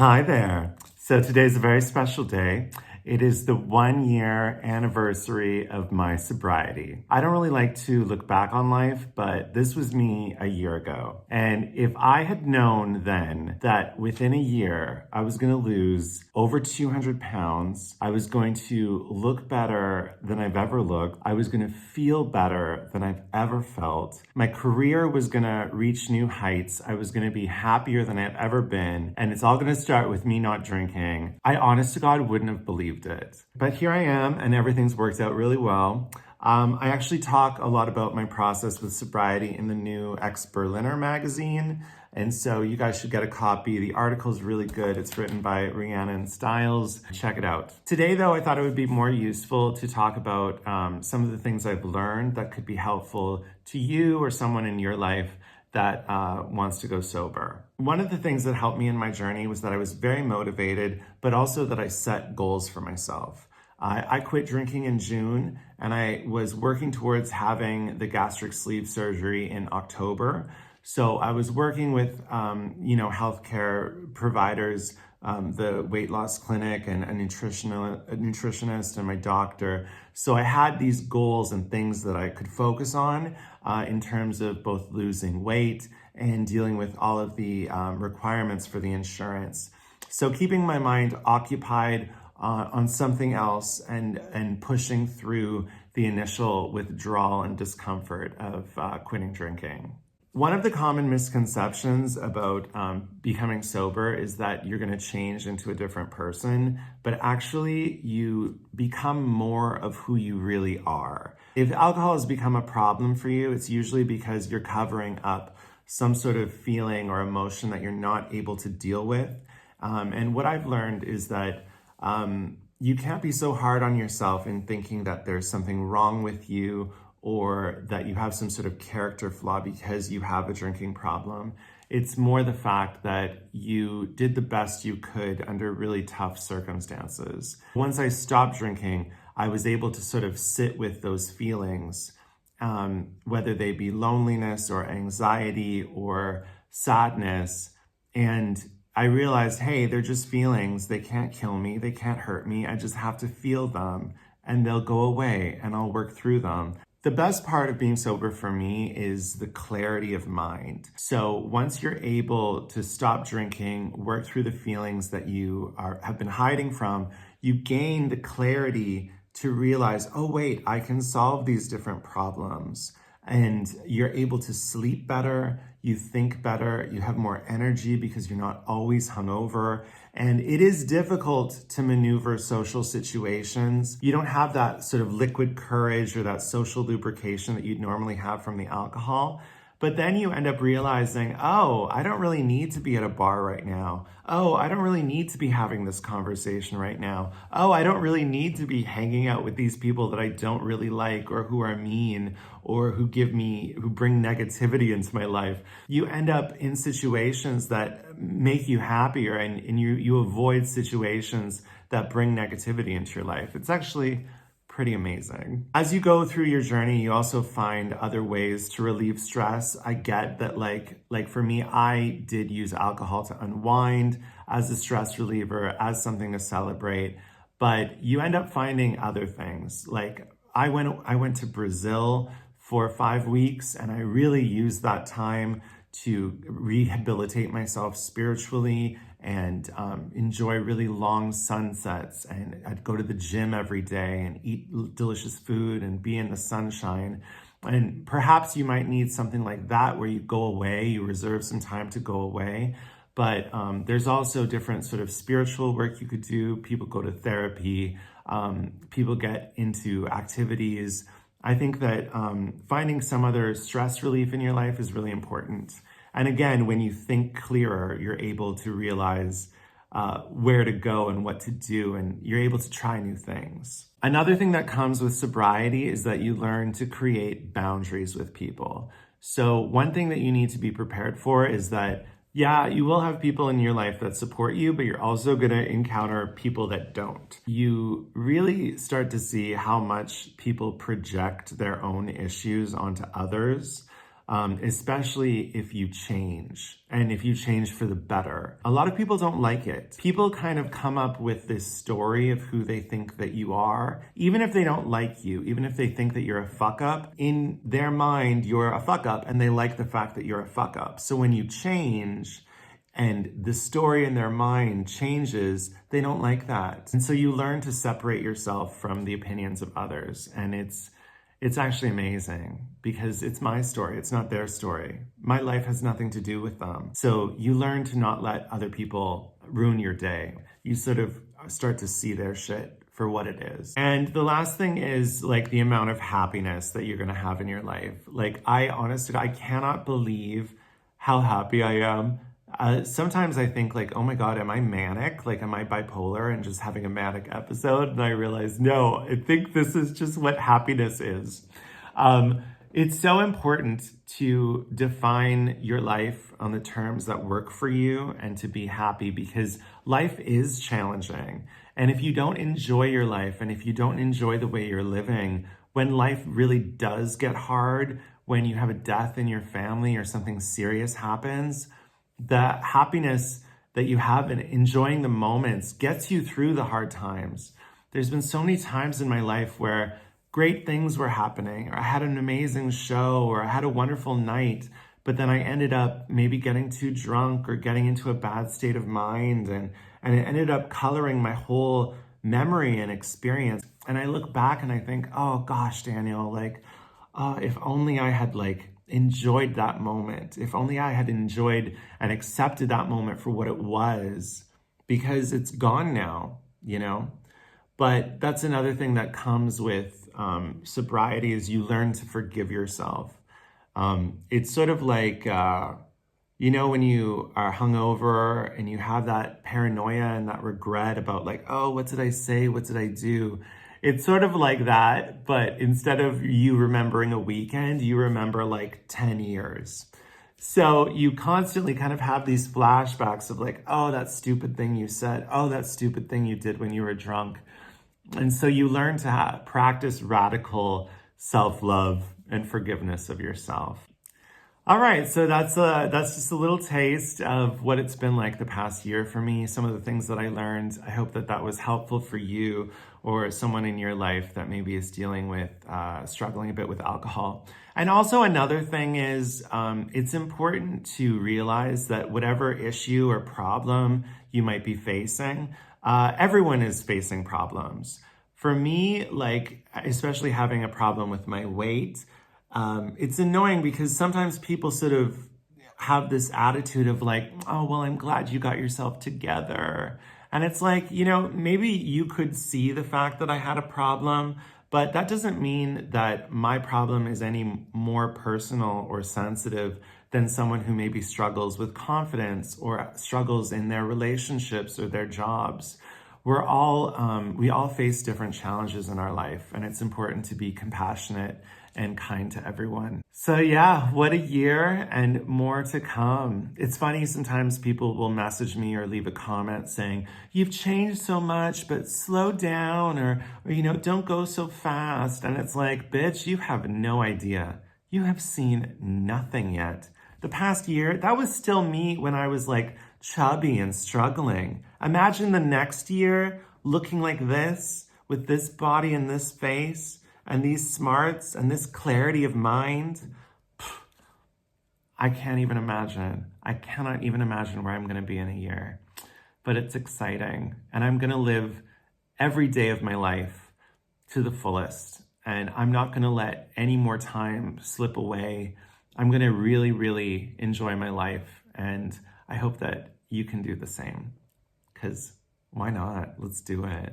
Hi there. So today's a very special day. It is the 1 year anniversary of my sobriety. I don't really like to look back on life, but this was me a year ago. And if I had known then that within a year I was going to lose over 200 pounds, I was going to look better than I've ever looked, I was going to feel better than I've ever felt, my career was going to reach new heights, I was going to be happier than I've ever been, and it's all going to start with me not drinking, I honest to God wouldn't have believed it. But here I am, and everything's worked out really well. I actually talk a lot about my process with sobriety in the new Ex-Berliner magazine, and so you guys should get a copy. The article is really good. It's written by Rhiannon Stiles. Check it out. Today, though, I thought it would be more useful to talk about some of the things I've learned that could be helpful to you or someone in your life that wants to go sober. One of the things that helped me in my journey was that I was very motivated, but also that I set goals for myself. I quit drinking in June, and I was working towards having the gastric sleeve surgery in October. So I was working with, healthcare providers, the weight loss clinic and a nutritionist and my doctor. So I had these goals and things that I could focus on in terms of both losing weight and dealing with all of the requirements for the insurance. So keeping my mind occupied on something else and pushing through the initial withdrawal and discomfort of quitting drinking. One of the common misconceptions about becoming sober is that you're going to change into a different person, but actually you become more of who you really are. If alcohol has become a problem for you, it's usually because you're covering up some sort of feeling or emotion that you're not able to deal with. And what I've learned is that you can't be so hard on yourself in thinking that there's something wrong with you or that you have some sort of character flaw because you have a drinking problem. It's more the fact that you did the best you could under really tough circumstances. Once I stopped drinking, I was able to sort of sit with those feelings, whether they be loneliness or anxiety or sadness. And I realized, hey, they're just feelings. They can't kill me. They can't hurt me. I just have to feel them and they'll go away and I'll work through them. The best part of being sober for me is the clarity of mind. So once you're able to stop drinking, work through the feelings that you have been hiding from, you gain the clarity to realize, oh wait, I can solve these different problems. And you're able to sleep better, you think better, you have more energy because you're not always hungover. And it is difficult to maneuver social situations. You don't have that sort of liquid courage or that social lubrication that you'd normally have from the alcohol. But then you end up realizing, oh, I don't really need to be at a bar right now. Oh, I don't really need to be having this conversation right now. Oh, I don't really need to be hanging out with these people that I don't really like or who are mean or who bring negativity into my life. You end up in situations that make you happier and you avoid situations that bring negativity into your life. It's actually pretty amazing. As you go through your journey, you also find other ways to relieve stress. I get that like for me, I did use alcohol to unwind as a stress reliever, as something to celebrate, but you end up finding other things. Like I went to Brazil for 5 weeks and I really used that time to rehabilitate myself spiritually and enjoy really long sunsets. And I'd go to the gym every day and eat delicious food and be in the sunshine. And perhaps you might need something like that where you go away, you reserve some time to go away. But there's also different sort of spiritual work you could do. People go to therapy, people get into activities. I think that finding some other stress relief in your life is really important. And again, when you think clearer, you're able to realize where to go and what to do, and you're able to try new things. Another thing that comes with sobriety is that you learn to create boundaries with people. So one thing that you need to be prepared for is that, yeah, you will have people in your life that support you, but you're also going to encounter people that don't. You really start to see how much people project their own issues onto others. especially if you change and if you change for the better. A lot of people don't like it. People kind of come up with this story of who they think that you are, even if they don't like you, even if they think that you're a fuck up. In their mind, you're a fuck up, and they like the fact that you're a fuck up. So when you change, and the story in their mind changes, they don't like that. And so you learn to separate yourself from the opinions of others. And it's actually amazing because it's my story. It's not their story. My life has nothing to do with them. So you learn to not let other people ruin your day. You sort of start to see their shit for what it is. And the last thing is like the amount of happiness that you're going to have in your life. Like I cannot believe how happy I am. Sometimes I think like, oh my God, am I manic? Like, am I bipolar and just having a manic episode? And I realize, no, I think this is just what happiness is. It's so important to define your life on the terms that work for you and to be happy, because life is challenging. And if you don't enjoy your life, and if you don't enjoy the way you're living, when life really does get hard, when you have a death in your family or something serious happens, the happiness that you have in enjoying the moments gets you through the hard times. There's been so many times in my life where great things were happening, or I had an amazing show, or I had a wonderful night, but then I ended up maybe getting too drunk or getting into a bad state of mind, and it ended up coloring my whole memory and experience. And I look back and I think, oh gosh, Daniel, like, if only I had enjoyed that moment. If only I had enjoyed and accepted that moment for what it was, because it's gone now, you know? But that's another thing that comes with sobriety, is you learn to forgive yourself. It's sort of like, when you are hungover and you have that paranoia and that regret about like, oh, what did I say? What did I do? It's sort of like that, but instead of you remembering a weekend, you remember like 10 years. So you constantly kind of have these flashbacks of like, oh, that stupid thing you said. Oh, that stupid thing you did when you were drunk. And so you learn to practice radical self-love and forgiveness of yourself. All right, so that's just a little taste of what it's been like the past year for me, some of the things that I learned. I hope that was helpful for you or someone in your life that maybe is dealing with, struggling a bit with alcohol. And also another thing is, it's important to realize that whatever issue or problem you might be facing, everyone is facing problems. For me, like, especially having a problem with my weight, it's annoying because sometimes people sort of have this attitude of like, oh, well, I'm glad you got yourself together. And it's like, maybe you could see the fact that I had a problem, but that doesn't mean that my problem is any more personal or sensitive than someone who maybe struggles with confidence or struggles in their relationships or their jobs. We all face different challenges in our life, and it's important to be compassionate and kind to everyone. So yeah, what a year, and more to come. It's funny, sometimes people will message me or leave a comment saying, you've changed so much, but slow down, or don't go so fast. And it's like, bitch, you have no idea. You have seen nothing yet. The past year, that was still me when I was like chubby and struggling. Imagine the next year looking like this, with this body and this face, and these smarts and this clarity of mind. I can't even imagine. I cannot even imagine where I'm going to be in a year. But it's exciting. And I'm going to live every day of my life to the fullest. And I'm not going to let any more time slip away. I'm going to really, really enjoy my life. And I hope that you can do the same. Because why not? Let's do it.